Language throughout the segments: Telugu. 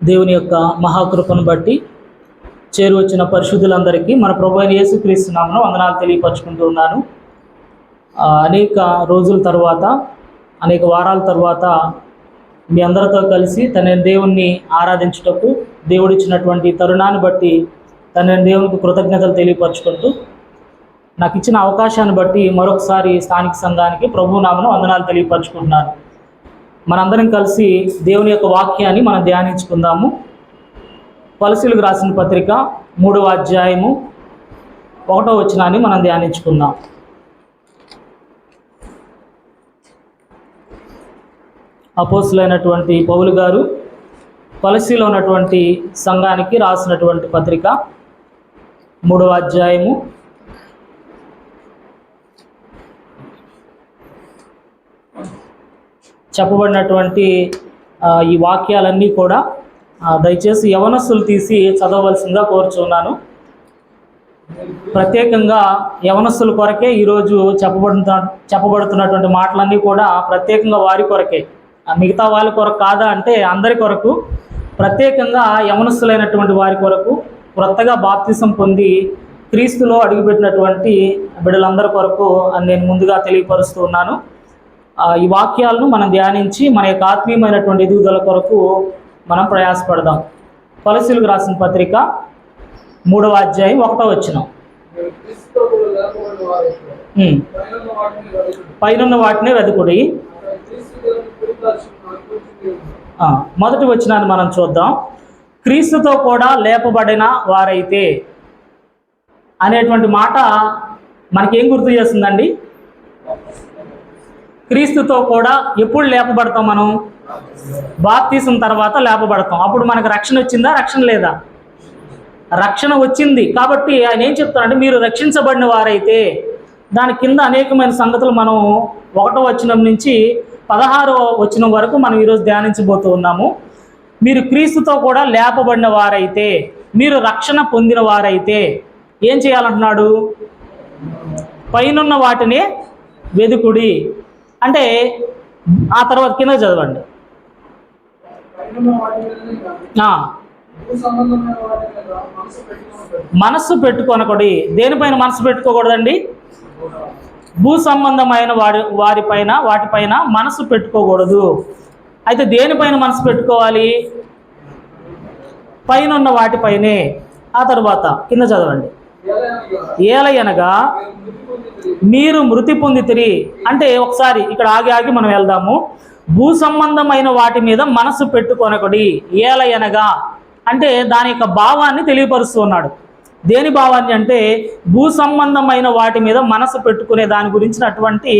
దేవుని యొక్క మహాకృపను బట్టి చేరువచ్చిన పరిశుద్ధులందరికీ మన ప్రభువైన యేసుక్రీస్తు నామమున వందనాలు తెలియపరచుకుంటూ ఉన్నాను. అనేక రోజుల తర్వాత, అనేక వారాల తర్వాత మీ అందరితో కలిసి తన దేవుణ్ణి ఆరాధించుటకు దేవుడిచ్చినటువంటి తరుణాన్ని బట్టి తన దేవునికి కృతజ్ఞతలు తెలియపరచుకుంటూ నాకు ఇచ్చిన అవకాశాన్ని బట్టి మరొకసారి స్థానిక సంఘానికి ప్రభు నామమున వందనాలు తెలియపరచుకుంటున్నాను. మనందరం కలిసి దేవుని యొక్క వాక్యాన్ని మనం ధ్యానించుకుందాము. కొలసీలకు రాసిన పత్రిక 3వ అధ్యాయము 1వ వచనాన్ని మనం ధ్యానించుకుందాం. అపోస్తులైనటువంటి పౌలు గారు కొలసీలో ఉన్నటువంటి సంఘానికి రాసినటువంటి పత్రిక 3వ అధ్యాయము 'చెప్పబడినటువంటి ఈ వాక్యాలన్నీ కూడా దయచేసి యవనస్తులు తీసి చదవవలసిందిగా కోరుచున్నాను. ప్రత్యేకంగా యవనస్తుల కొరకే ఈరోజు చెప్పబడుతున్నటువంటి మాటలన్నీ కూడా ప్రత్యేకంగా వారి కొరకే, మిగతా వాళ్ళ కొరకు కాదా అంటే అందరి కొరకు, ప్రత్యేకంగా యవనస్తులైనటువంటి వారి కొరకు, క్రొత్తగా బాప్తిసం పొంది క్రీస్తులో అడుగుపెట్టినటువంటి బిడ్డలందరి కొరకు అని నేను ముందుగా తెలియపరుస్తూ ఉన్నాను. ఈ వాక్యాలను మనం ధ్యానించి మన యొక్క ఆత్మీయమైనటువంటి ఎదుగుదల కొరకు మనం ప్రయాసపడదాం. కొలసీలకు రాసిన పత్రిక 3వ అధ్యాయం 1వ వచనం. పైనున్న వాటినే వెతుకుడి. మొదటి వచనాన్ని మనం చూద్దాం. క్రీస్తుతో కూడా లేపబడిన వారైతే అనేటువంటి మాట మనకేం గుర్తు చేస్తుందండి? క్రీస్తుతో కూడా ఎప్పుడు లేపబడతాం? మనం బాప్తిసం తర్వాత లేపబడతాం. అప్పుడు మనకు రక్షణ వచ్చిందా? రక్షణ లేదా? రక్షణ వచ్చింది. కాబట్టి ఆయన ఏం చెప్తారంటే, మీరు రక్షించబడిన వారైతే, దాని కింద అనేకమైన సంగతులు మనం 1వ వచనం నుంచి 16వ వచనం వరకు మనం ఈరోజు ధ్యానించబోతూ ఉన్నాము. మీరు క్రీస్తుతో కూడా లేపబడిన వారైతే, మీరు రక్షణ పొందిన వారైతే ఏం చేయాలంటున్నాడు? పైనున్న వాటిని వెదుకుడి అంటే, ఆ తర్వాత కింద చదవండి. మనస్సు పెట్టుకొనకూడదు. దేనిపైన మనసు పెట్టుకోకూడదండి? భూ సంబంధమైన వాటిపైన మనసు పెట్టుకోకూడదు. అయితే దేనిపైన మనసు పెట్టుకోవాలి? పైనున్న వాటిపైనే. ఆ తర్వాత కింద చదవండి. ఏలయనగా మీరు మృతి పొందితిరి అంటే, ఒకసారి ఇక్కడ ఆగి మనం వెళ్దాము. భూ సంబంధమైన వాటి మీద మనసు పెట్టుకొనకూడదు. ఏలయనగా అంటే దాని యొక్క భావాన్ని తెలియపరుస్తున్నాడు. దేని భావాన్ని అంటే, భూ సంబంధమైన వాటి మీద మనసు పెట్టుకునే దాని గురించినటువంటి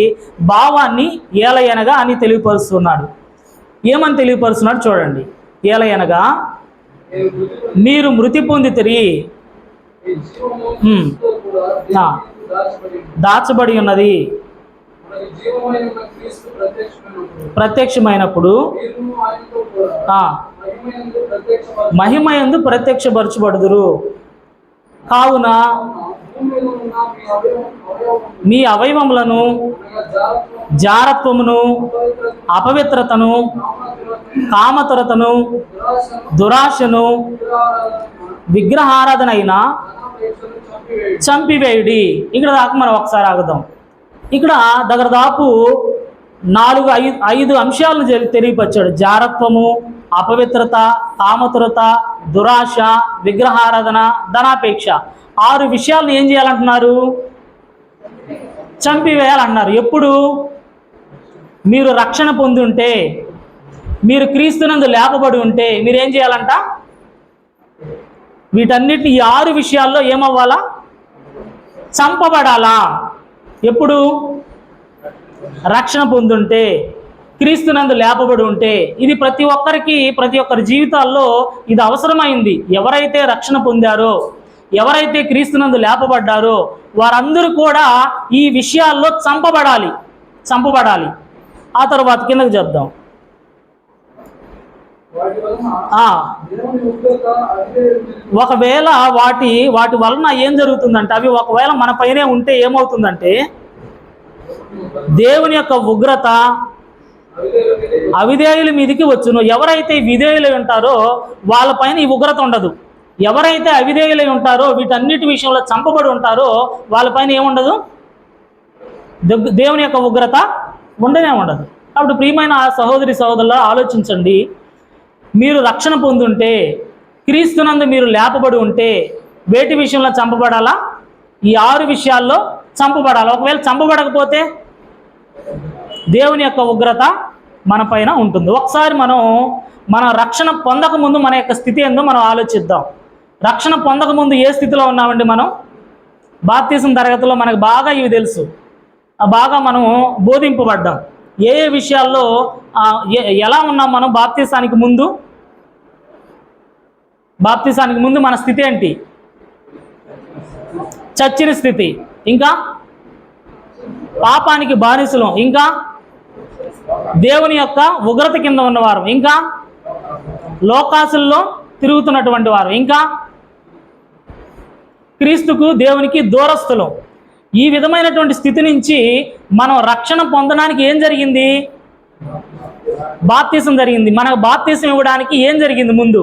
భావాన్ని ఏలయనగా అని తెలియపరుస్తున్నాడు. ఏమని తెలియపరుస్తున్నాడు చూడండి. ఏలయనగా మీరు మృతి పొందితిరి, దాచబడి ఉన్నది, ప్రత్యక్షమైనప్పుడు మహిమయందు ప్రత్యక్షపరచబడుదురు. కావున మీ అవయవములను, జారత్వమును, అపవిత్రతను, కామతరతను, దురాశను, విగ్రహారాధనైన చంపివేయుడి. ఇక్కడ దాకా మనం ఒకసారి ఆగుదాం. ఇక్కడ దాదాపు 4-5 అంశాలను తెలియపరిచాడు. జారత్వము, అపవిత్రత, కామతురత, దురాశ, విగ్రహారాధన, ధనాపేక్ష. 6 విషయాలను ఏం చేయాలంటున్నారు? చంపివేయాలన్నారు. ఎప్పుడు? మీరు రక్షణ పొంది ఉంటే, మీరు క్రీస్తునందు లేపబడి ఉంటే మీరేం చేయాలంట? వీటన్నిటిని, ఈ 6 విషయాల్లో ఏమవ్వాలా? చంపబడాలా. ఎప్పుడు? రక్షణ పొందుంటే, క్రీస్తునందు లేపబడి ఉంటే. ఇది ప్రతి ఒక్కరి జీవితాల్లో ఇది అవసరమైంది. ఎవరైతే రక్షణ పొందారో, ఎవరైతే క్రీస్తునందు లేపబడ్డారో వారందరూ కూడా ఈ విషయాల్లో చంపబడాలి. ఆ తర్వాత కిందకు చెప్దాం. ఒకవేళ వాటి వలన ఏం జరుగుతుందంటే, అవి ఒకవేళ మన పైనే ఉంటే ఏమవుతుందంటే, దేవుని యొక్క ఉగ్రత, అవిధేయుల మీదికి వచ్చును. ఎవరైతే విధేయులై ఉంటారో వాళ్ళపైన ఈ ఉగ్రత ఉండదు. ఎవరైతే అవిధేయులై ఉంటారో, వీటన్నిటి విషయంలో చంపబడి ఉంటారో వాళ్ళపైన ఏముండదు, దేవుని యొక్క ఉగ్రత ఉండనే ఉండదు. కాబట్టి ప్రియమైన సహోదరి సహోదరులు ఆలోచించండి. మీరు రక్షణ పొందుంటే, క్రీస్తునందు మీరు లేపబడి ఉంటే వేటి విషయంలో చంపబడాలా? ఈ 6 విషయాల్లో చంపబడాలి. ఒకవేళ చంపబడకపోతే దేవుని యొక్క ఉగ్రత మన పైన ఉంటుంది. ఒకసారి మన రక్షణ పొందకముందు మన యొక్క స్థితి ఏందో మనం ఆలోచిద్దాం. రక్షణ పొందకముందు ఏ స్థితిలో ఉన్నామండి? మనం బాప్తిసం తరగతిలో మనకు బాగా ఇవి తెలుసు, బాగా మనం బోధింపబడ్డాం. ఏ విషయాల్లో ఎలా ఉన్నాం మనం బాప్తిసానికి ముందు? బాప్తిసానికి ముందు మన స్థితి ఏంటి? చచ్చిన స్థితి. ఇంకా పాపానికి బానిసలం. ఇంకా దేవుని యొక్క ఉగ్రత కింద ఉన్నవారు. ఇంకా లోకాసుల్లో తిరుగుతున్నటువంటి వారు. ఇంకా క్రీస్తుకు దేవునికి దూరస్తులం. ఈ విధమైనటువంటి స్థితి నుంచి మనం రక్షణ పొందడానికి ఏం జరిగింది? బాప్తిసం జరిగింది. మనకు బాప్తిసం ఇవ్వడానికి ఏం జరిగింది? ముందు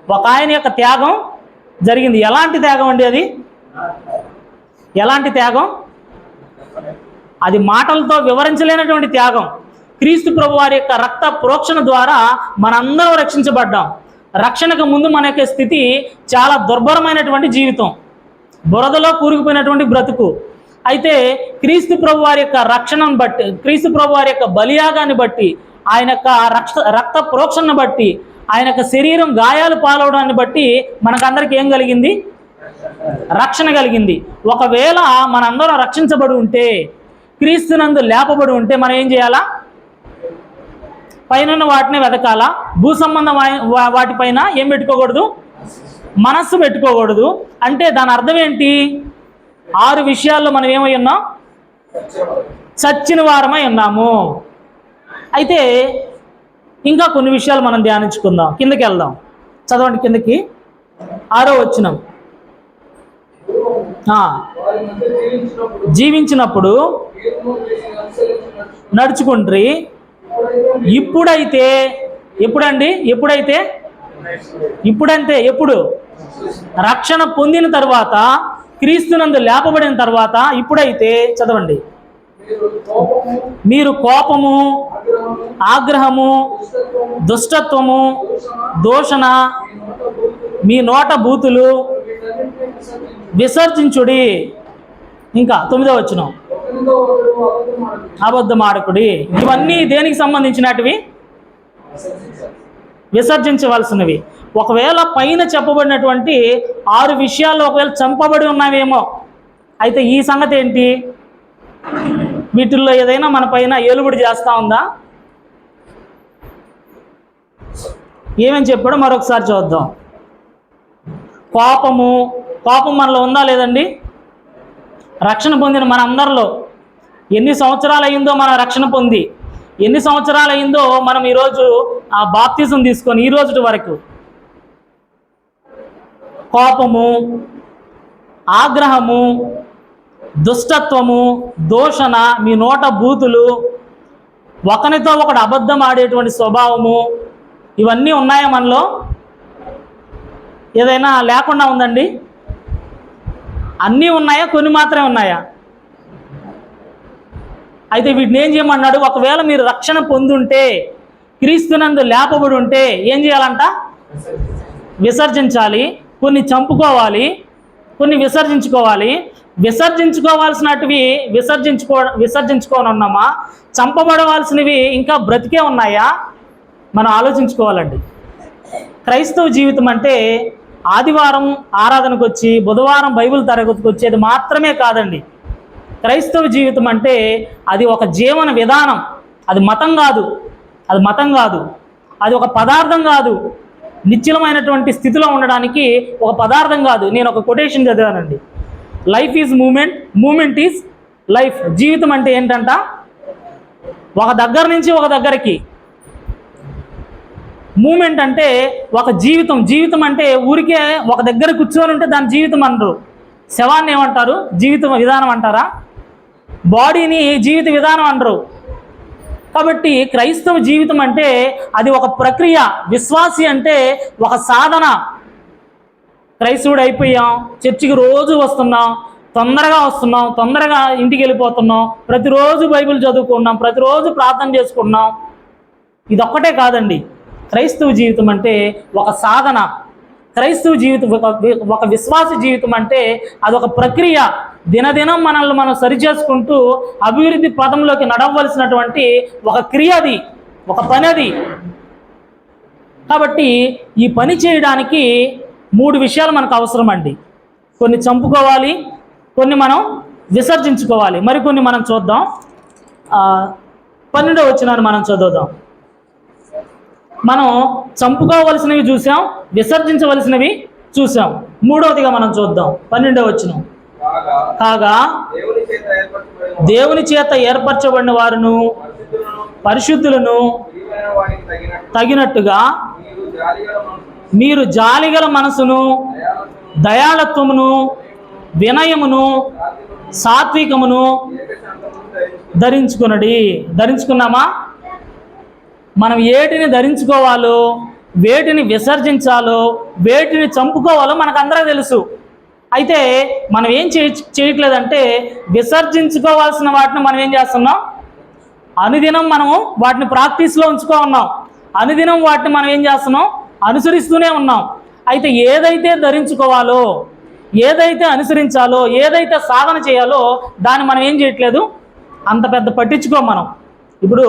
ఒక ఆయన యొక్క త్యాగం జరిగింది. ఎలాంటి త్యాగం అండి అది? ఎలాంటి త్యాగం? అది మాటలతో వివరించలేనటువంటి త్యాగం. క్రీస్తు ప్రభు వారి యొక్క రక్త ప్రోక్షణ ద్వారా మనందరం రక్షించబడ్డాం. రక్షణకు ముందు మన యొక్క స్థితి చాలా దుర్భరమైనటువంటి జీవితం, బురదలో కూరుకుపోయినటువంటి బ్రతుకు. అయితే క్రీస్తు ప్రభు వారి యొక్క రక్షణను బట్టి, క్రీస్తు ప్రభు వారి యొక్క బలియాగాన్ని బట్టి, ఆయన యొక్క రక్త ప్రోక్షణను బట్టి, ఆయన యొక్క శరీరం గాయాలు పాలవడాన్ని బట్టి మనకందరికి ఏం కలిగింది? రక్షణ కలిగింది. ఒకవేళ మనందరం రక్షించబడి ఉంటే, క్రీస్తునందు లేపబడి ఉంటే మనం ఏం చేయాలా? పైన వాటిని వెతకాలా. భూ సంబంధం వాటిపైన ఏం పెట్టుకోకూడదు? మనస్సు పెట్టుకోకూడదు. అంటే దాని అర్థం ఏంటి? 6 విషయాల్లో మనం ఏమై ఉన్నాం? చచ్చిన వారమై ఉన్నాము. అయితే ఇంకా కొన్ని విషయాలు మనం ధ్యానించుకుందాం. కిందకి వెళ్దాం, చదవండి కిందకి. 6వ వచనం. జీవించినప్పుడు నడుచుకుంట్రి. ఇప్పుడైతే, ఎప్పుడండి? ఇప్పుడంటే ఎప్పుడు? రక్షణ పొందిన తర్వాత, క్రీస్తునందు లేపబడిన తర్వాత, ఇప్పుడైతే చదవండి. మీరు కోపము, ఆగ్రహము, దుష్టత్వము, దూషణ, మీ నోట బూతులు విసర్జించుడి. ఇంకా 9వ వచనం. అబద్ధమాడకుడి. ఇవన్నీ దేనికి సంబంధించినటివి? విసర్జించవలసినవి. ఒకవేళ పైన చెప్పబడినటువంటి 6 విషయాల్లో ఒకవేళ చంపబడి ఉన్నావేమో, అయితే ఈ సంగతి ఏంటి? వీటిల్లో ఏదైనా మన పైన ఏలుబడి చేస్తూ ఉందా? ఏమని చెప్పాడో మరొకసారి చూద్దాం. కోపం మనలో ఉందా లేదండి? రక్షణ పొందిన మన అందరిలో ఎన్ని సంవత్సరాలు అయిందో మన రక్షణ పొంది, ఎన్ని సంవత్సరాలు అయిందో మనం ఈరోజు ఆ బాప్తిజం తీసుకొని ఈ రోజు వరకు కోపము, ఆగ్రహము, దుష్టత్వము, దూషణ, మీ నోట బూతులు, ఒకరితో ఒకడు అబద్ధం ఆడేటువంటి స్వభావము, ఇవన్నీ ఉన్నాయా మనలో? ఏదైనా లేకుండా ఉందండి? అన్నీ ఉన్నాయా? కొన్ని మాత్రమే ఉన్నాయా? అయితే వీటిని ఏం చేయమన్నాడు? ఒకవేళ మీరు రక్షణ పొందుంటే, క్రీస్తునందు లేపబడి ఉంటే ఏం చేయాలంట? విసర్జించాలి. కొన్ని చంపుకోవాలి, కొన్ని విసర్జించుకోవాలి. విసర్జించుకోవాల్సినటివి విసర్జించుకోనున్నామా? చంపబడవలసినవి ఇంకా బ్రతికే ఉన్నాయా? మనం ఆలోచించుకోవాలండి. క్రైస్తవ జీవితం అంటే ఆదివారం ఆరాధనకు వచ్చి, బుధవారం బైబిల్ తరగతికి వచ్చేది మాత్రమే కాదండి. క్రైస్తవ జీవితం అంటే అది ఒక జీవన విధానం. అది మతం కాదు, అది ఒక పదార్థం కాదు. నిశ్చలమైనటువంటి స్థితిలో ఉండడానికి ఒక పదార్థం కాదు. నేను ఒక కొటేషన్ చదివానండి. Life is moment, moment is life. జీవితం అంటే ఏంటంట? ఒక దగ్గర నుంచి ఒక దగ్గరికి. మూమెంట్ అంటే ఒక జీవితం అంటే ఊరికే ఒక దగ్గర కూర్చొని ఉంటే దాని జీవితం అనరు. శవాన్ని ఏమంటారు? జీవిత విధానం అంటారా? బాడీని జీవిత విధానం అనరు. కాబట్టి క్రైస్తవ జీవితం అంటే అది ఒక ప్రక్రియ, విశ్వాసి అంటే ఒక సాధన. క్రైస్తవుడు అయిపోయాం, చర్చికి రోజు వస్తున్నాం, తొందరగా వస్తున్నాం, తొందరగా ఇంటికి వెళ్ళిపోతున్నాం, ప్రతిరోజు బైబిల్ చదువుకున్నాం, ప్రతిరోజు ప్రార్థన చేసుకున్నాం, ఇదొక్కటే కాదండి. క్రైస్తవ జీవితం అంటే ఒక సాధన. క్రైస్తవ జీవితం ఒక విశ్వాస జీవితం అంటే అదొక ప్రక్రియ. దినదినం మనల్ని మనం సరిచేసుకుంటూ అభివృద్ధి పదంలోకి నడవలసినటువంటి ఒక క్రియ, అది ఒక పని అది. కాబట్టి ఈ పని చేయడానికి 3 విషయాలు మనకు అవసరం అండి. కొన్ని చంపుకోవాలి, కొన్ని మనం విసర్జించుకోవాలి, మరికొన్ని మనం చూద్దాం. 12వ వచనాన్ని మనం చదువుదాం. మనం చంపుకోవలసినవి చూసాం, విసర్జించవలసినవి చూసాం. 3వదిగా మనం చూద్దాం 12వ వచనం. కాగా దేవుని చేత ఏర్పరచబడిన వారును పరిశుద్ధులను తగినట్టుగా మీరు జాలిగల మనసును, దయాళత్వమును, వినయమును, సాత్వికమును ధరించుకునడి. ధరించుకున్నామా? మనం వేటిని ధరించుకోవాలో, వేటిని విసర్జించాలో, వేటిని చంపుకోవాలో మనకందరూ తెలుసు. అయితే మనం ఏం చేయట్లేదంటే విసర్జించుకోవాల్సిన వాటిని మనం ఏం చేస్తున్నాం? అనుదినం మనము వాటిని ప్రాక్టీస్లో ఉంచుకో ఉన్నాం. అనుదినం వాటిని మనం ఏం చేస్తున్నాం? అనుసరిస్తూనే ఉన్నాం. అయితే ఏదైతే ధరించుకోవాలో, ఏదైతే అనుసరించాలో, ఏదైతే సాధన చేయాలో దాన్ని మనం ఏం చేయట్లేదు, అంత పెద్ద పట్టించుకోం మనం. ఇప్పుడు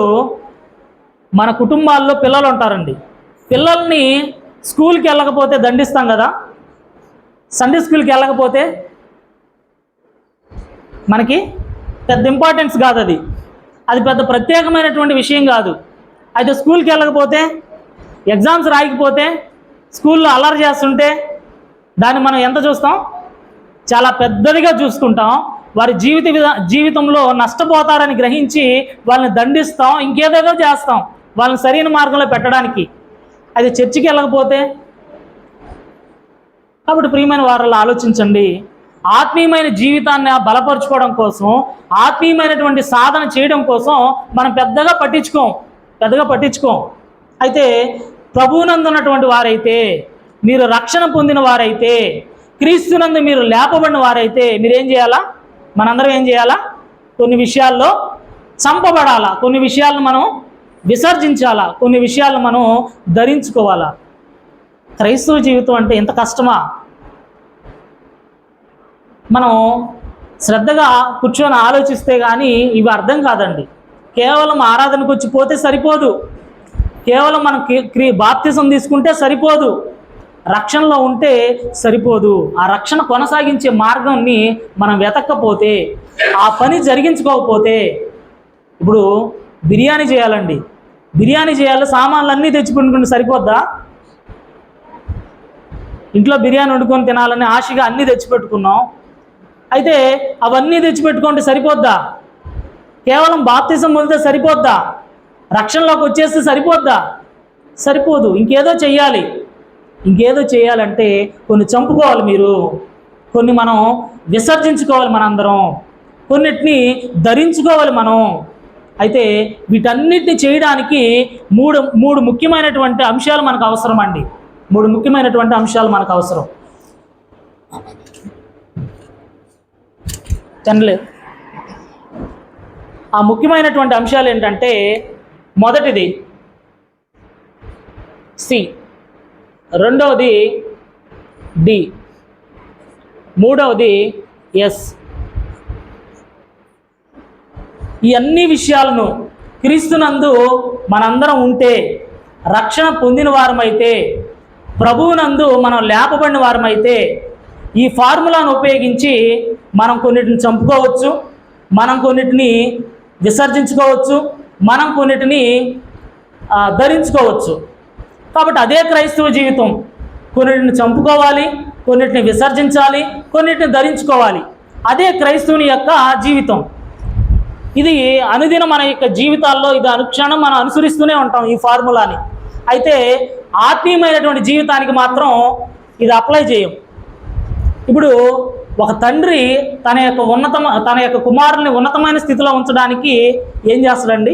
మన కుటుంబాల్లో పిల్లలు ఉంటారండి. పిల్లల్ని స్కూల్కి వెళ్ళకపోతే దండిస్తాం కదా, సండే స్కూల్కి వెళ్ళకపోతే మనకి పెద్ద ఇంపార్టెన్స్ కాదు, అది పెద్ద ప్రత్యేకమైనటువంటి విషయం కాదు. అయితే స్కూల్కి వెళ్ళకపోతే, ఎగ్జామ్స్ రాయకపోతే, స్కూల్లో అల్లరి చేస్తుంటే దాన్ని మనం ఎంత చూస్తాం? చాలా పెద్దదిగా చూసుకుంటాం. వారి జీవితంలో నష్టపోతారని గ్రహించి వాళ్ళని దండిస్తాం, ఇంకేదేదో చేస్తాం వాళ్ళని సరైన మార్గంలో పెట్టడానికి. అది చర్చికి వెళ్ళకపోతే. కాబట్టి ప్రియమైన వారిలో ఆలోచించండి. ఆత్మీయమైన జీవితాన్ని బలపరచుకోవడం కోసం, ఆత్మీయమైనటువంటి సాధన చేయడం కోసం మనం పెద్దగా పట్టించుకోం. అయితే ప్రభువునందు ఉన్నటువంటి వారైతే, మీరు రక్షణ పొందిన వారైతే, క్రీస్తునందు మీరు లేపబడిన వారైతే మీరేం చేయాలా? మనందరం ఏం చేయాలా? కొన్ని విషయాల్లో చంపబడాలా, కొన్ని విషయాలను మనం విసర్జించాలా, కొన్ని విషయాలను మనం ధరించుకోవాలా. క్రైస్తవ జీవితం అంటే ఎంత కష్టమా? మనం శ్రద్ధగా కూర్చొని ఆలోచిస్తే కానీ ఇవి అర్థం కాదండి. కేవలం ఆరాధనకు వచ్చి పోతే సరిపోదు, కేవలం మనం బాప్తిజం తీసుకుంటే సరిపోదు, రక్షణలో ఉంటే సరిపోదు. ఆ రక్షణ కొనసాగించే మార్గాన్ని మనం వెతక్కపోతే, ఆ పని జరిగించుకోకపోతే, ఇప్పుడు బిర్యానీ చేయాలండి, బిర్యానీ చేయాలి, సామాన్లు అన్నీ తెచ్చుకుంటుంటే సరిపోద్దా? ఇంట్లో బిర్యానీ వండుకొని తినాలని ఆశగా అన్నీ తెచ్చిపెట్టుకున్నాం. అయితే అవన్నీ తెచ్చిపెట్టుకుంటే సరిపోద్దా? కేవలం బాప్తిజం పొందితే సరిపోద్దా? రక్షణలోకి వచ్చేస్తే సరిపోద్దా? సరిపోదు. ఇంకేదో చేయాలంటే కొన్ని చంపుకోవాలి మీరు, కొన్ని మనం విసర్జించుకోవాలి, మనందరం కొన్నిటిని ధరించుకోవాలి మనం. అయితే వీటన్నిటిని చేయడానికి మూడు ముఖ్యమైనటువంటి అంశాలు మనకు అవసరం అండి. 3 ముఖ్యమైనటువంటి అంశాలు మనకు అవసరం. చండలే ఆ ముఖ్యమైనటువంటి అంశాలు ఏంటంటే, మొదటిది సి, రెండవది డి, మూడవది ఎస్. ఈ అన్ని విషయాలను క్రీస్తునందు మనందరం ఉంటే, రక్షణ పొందిన వారమైతే, ప్రభువునందు మనం లేపబడిన వారమైతే, ఈ ఫార్ములాను ఉపయోగించి మనం కొన్నిటిని చంపుకోవచ్చు, మనం కొన్నిటిని విసర్జించుకోవచ్చు, మనం కొన్నిటిని ధరించుకోవచ్చు. కాబట్టి అదే క్రైస్తవ జీవితం. కొన్నిటిని చంపుకోవాలి, కొన్నిటిని విసర్జించాలి, కొన్నిటిని ధరించుకోవాలి. అదే క్రైస్తవుని యొక్క జీవితం. ఇది అనుదినం మన యొక్క జీవితాల్లో ఇది అనుక్షణం మనం అనుసరిస్తూనే ఉంటాం ఈ ఫార్ములాని. అయితే ఆత్మీయమైనటువంటి జీవితానికి మాత్రం ఇది అప్లై చేయం. ఇప్పుడు ఒక తండ్రి తన యొక్క కుమారుని ఉన్నతమైన స్థితిలో ఉంచడానికి ఏం చేస్తాడండి?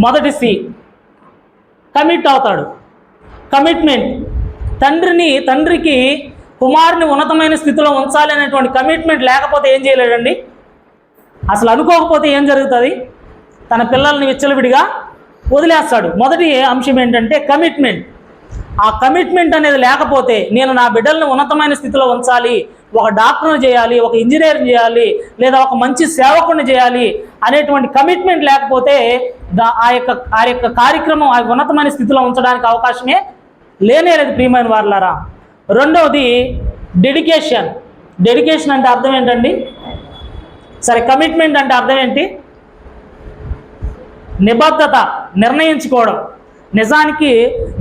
మొదటి సి, కమిట్ అవుతాడు. కమిట్మెంట్. తండ్రికి కుమారుని ఉన్నతమైన స్థితిలో ఉంచాలి అనేటువంటి కమిట్మెంట్ లేకపోతే ఏం చేయలేడండి. అసలు అనుకోకపోతే ఏం జరుగుతుంది? తన పిల్లల్ని విచ్చలవిడిగా వదిలేస్తాడు. మొదటి అంశం ఏంటంటే కమిట్మెంట్. ఆ కమిట్మెంట్ అనేది లేకపోతే, నేను నా బిడ్డల్ని ఉన్నతమైన స్థితిలో ఉంచాలి, ఒక డాక్టర్ని చేయాలి, ఒక ఇంజనీర్ని చేయాలి, లేదా ఒక మంచి సేవకుడిని చేయాలి అనేటువంటి కమిట్మెంట్ లేకపోతే ఆ యొక్క కార్యక్రమం ఆ ఉన్నతమైన స్థితిలో ఉంచడానికి అవకాశమే లేనేలేదు ప్రియమైన వారలారా. రెండవది డెడికేషన్. డెడికేషన్ అంటే అర్థం ఏంటండి? సరే, కమిట్మెంట్ అంటే అర్థం ఏంటి? నిబద్ధత, నిర్ణయించుకోవడం. నిజానికి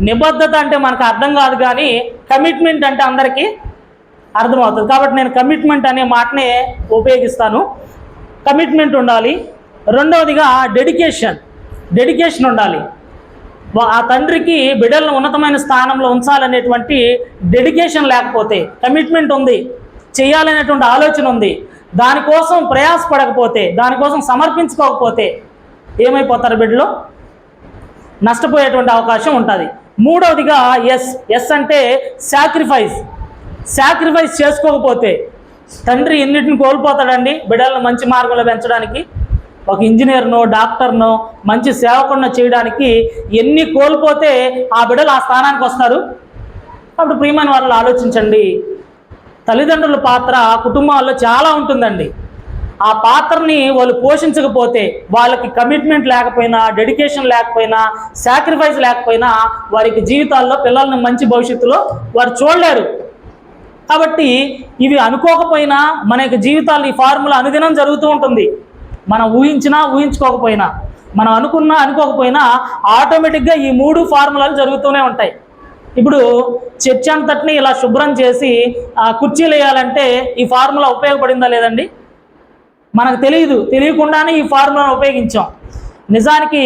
నిబద్ధత అంటే మనకు అర్థం కాదు, కానీ కమిట్మెంట్ అంటే అందరికీ అర్థమవుతుంది. కాబట్టి నేను కమిట్మెంట్ అనే మాటనే ఉపయోగిస్తాను. కమిట్మెంట్ ఉండాలి. రెండవదిగా డెడికేషన్ ఉండాలి. ఆ తండ్రికి బిడ్డలను ఉన్నతమైన స్థానంలో ఉంచాలనేటువంటి డెడికేషన్ లేకపోతే, కమిట్మెంట్ ఉంది, చేయాలనేటువంటి ఆలోచన ఉంది, దానికోసం ప్రయాసపడకపోతే, దానికోసం సమర్పించుకోకపోతే ఏమైపోతారు? బిడ్డలు నష్టపోయేటువంటి అవకాశం ఉంటుంది. మూడవదిగా ఎస్ అంటే సాక్రిఫైస్ చేసుకోకపోతే, తండ్రి ఎన్నిటిని కోల్పోతాడండి బిడ్డలను మంచి మార్గంలో పెంచడానికి? ఒక ఇంజనీర్నో, డాక్టర్నో, మంచి సేవకుడినో చేయడానికి ఎన్ని కోల్పోతే ఆ బిడ్డలు ఆ స్థానానికి వస్తారు? కాబట్టి ప్రియమైన వాళ్ళు ఆలోచించండి. తల్లిదండ్రుల పాత్ర కుటుంబాల్లో చాలా ఉంటుందండి. ఆ పాత్రని వాళ్ళు పోషించకపోతే, వాళ్ళకి కమిట్మెంట్ లేకపోయినా, డెడికేషన్ లేకపోయినా, సాక్రిఫైస్ లేకపోయినా, వారికి జీవితాల్లో పిల్లల్ని మంచి భవిష్యత్తులో వారు చూడలేరు. కాబట్టి ఇవి అనుకోకపోయినా మన యొక్క జీవితాల్లో ఈ ఫార్ములా అనుదినం జరుగుతూ ఉంటుంది. మనం ఊహించినా ఊహించుకోకపోయినా, మనం అనుకున్నా అనుకోకపోయినా ఆటోమేటిక్గా ఈ 3 ఫార్ములాలు జరుగుతూనే ఉంటాయి. ఇప్పుడు చర్చ్ అంతటిని ఇలా శుభ్రం చేసి కుర్చీలు వేయాలంటే ఈ ఫార్ములా ఉపయోగపడిందా లేదండి? మనకు తెలియకుండానే ఈ ఫార్ములాను ఉపయోగించాం. నిజానికి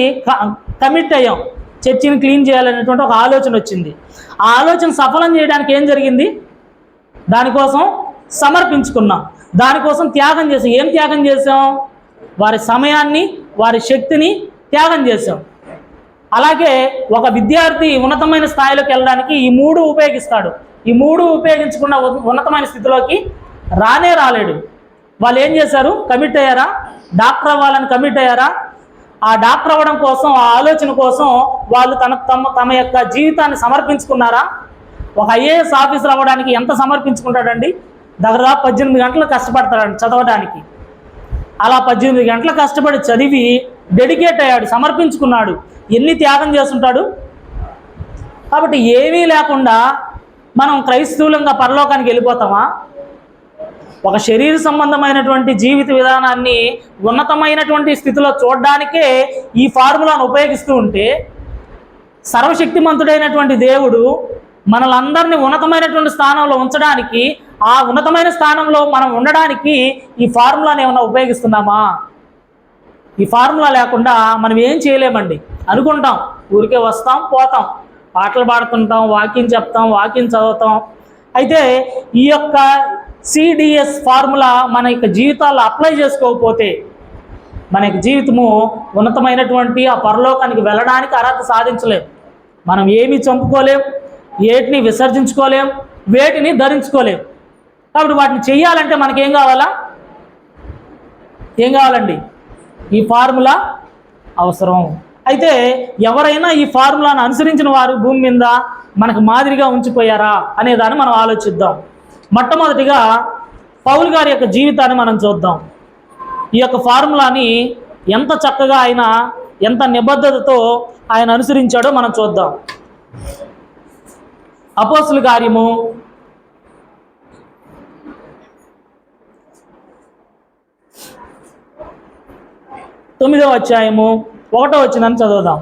కమిట్ అయ్యాం, చర్చిని క్లీన్ చేయాలనేటువంటి ఒక ఆలోచన వచ్చింది. ఆ ఆలోచన సఫలం చేయడానికి ఏం జరిగింది? దానికోసం సమర్పించుకున్నాం, దానికోసం త్యాగం చేసాం. ఏం త్యాగం చేసాం? వారి సమయాన్ని, వారి శక్తిని త్యాగం చేసాం. అలాగే ఒక విద్యార్థి ఉన్నతమైన స్థాయిలోకి వెళ్ళడానికి ఈ 3 ఉపయోగిస్తాడు. ఈ 3 ఉపయోగించకుండా ఉన్నతమైన స్థితిలోకి రాలేడు. వాళ్ళు ఏం చేశారు? కమిట్ అయ్యారా? డాక్టర్ అవ్వాలని కమిట్ అయ్యారా? ఆ డాక్టర్ అవ్వడం కోసం, ఆ ఆలోచన కోసం వాళ్ళు తమ యొక్క జీవితాన్ని సమర్పించుకున్నారా? ఒక ఐఏఎస్ ఆఫీసర్ అవ్వడానికి ఎంత సమర్పించుకుంటాడండి? దాదాపు 18 గంటలు కష్టపడతాడండి చదవడానికి. అలా 18 గంటలు కష్టపడి చదివి డెడికేట్ అయ్యాడు, సమర్పించుకున్నాడు. ఎన్ని త్యాగం చేస్తుంటాడు? కాబట్టి ఏమీ లేకుండా మనం క్రైస్తవులంగా పరలోకానికి వెళ్ళిపోతామా? ఒక శరీర సంబంధమైనటువంటి జీవిత విధానాన్ని ఉన్నతమైనటువంటి స్థితిలో చూడడానికే ఈ ఫార్ములాను ఉపయోగిస్తూ ఉంటే, సర్వశక్తిమంతుడైనటువంటి దేవుడు మనలందరినీ ఉన్నతమైనటువంటి స్థానంలో ఉంచడానికి, ఆ ఉన్నతమైన స్థానంలో మనం ఉండడానికి ఈ ఫార్ములాని ఏమన్నా ఉపయోగిస్తున్నామా? ఈ ఫార్ములా లేకుండా మనం ఏం చేయలేమండి. అనుకుంటాం, ఊరికే వస్తాం పోతాం, పాటలు పాడుతుంటాం, వాకింగ్ చెప్తాం, వాకింగ్ చదువుతాం. అయితే ఈ యొక్క సిడిఎస్ ఫార్ములా మన యొక్క జీవితాల్లో అప్లై చేసుకోకపోతే మన యొక్క జీవితము ఉన్నతమైనటువంటి ఆ పరలోకానికి వెళ్ళడానికి అర్హత సాధించలేం. మనం ఏమీ చంపుకోలేం, వేటిని విసర్జించుకోలేం, వేటిని ధరించుకోలేం. కాబట్టి వాటిని చెయ్యాలంటే మనకేం కావాలా? ఏం కావాలండి? ఈ ఫార్ములా అవసరం. అయితే ఎవరైనా ఈ ఫార్ములాను అనుసరించిన వారు భూమి మీద మనకు మాదిరిగా ఉంచిపోయారా అనే దాన్ని మనం ఆలోచిద్దాం. మొట్టమొదటిగా పౌలు గారి యొక్క జీవితాన్ని మనం చూద్దాం. ఈ యొక్క ఫార్ములాని ఎంత చక్కగా ఆయన, ఎంత నిబద్ధతతో ఆయన అనుసరించాడో మనం చూద్దాం. అపోస్తుల కార్యము 9వ అధ్యాయము 1వ వచనాన్ని చదువుదాం.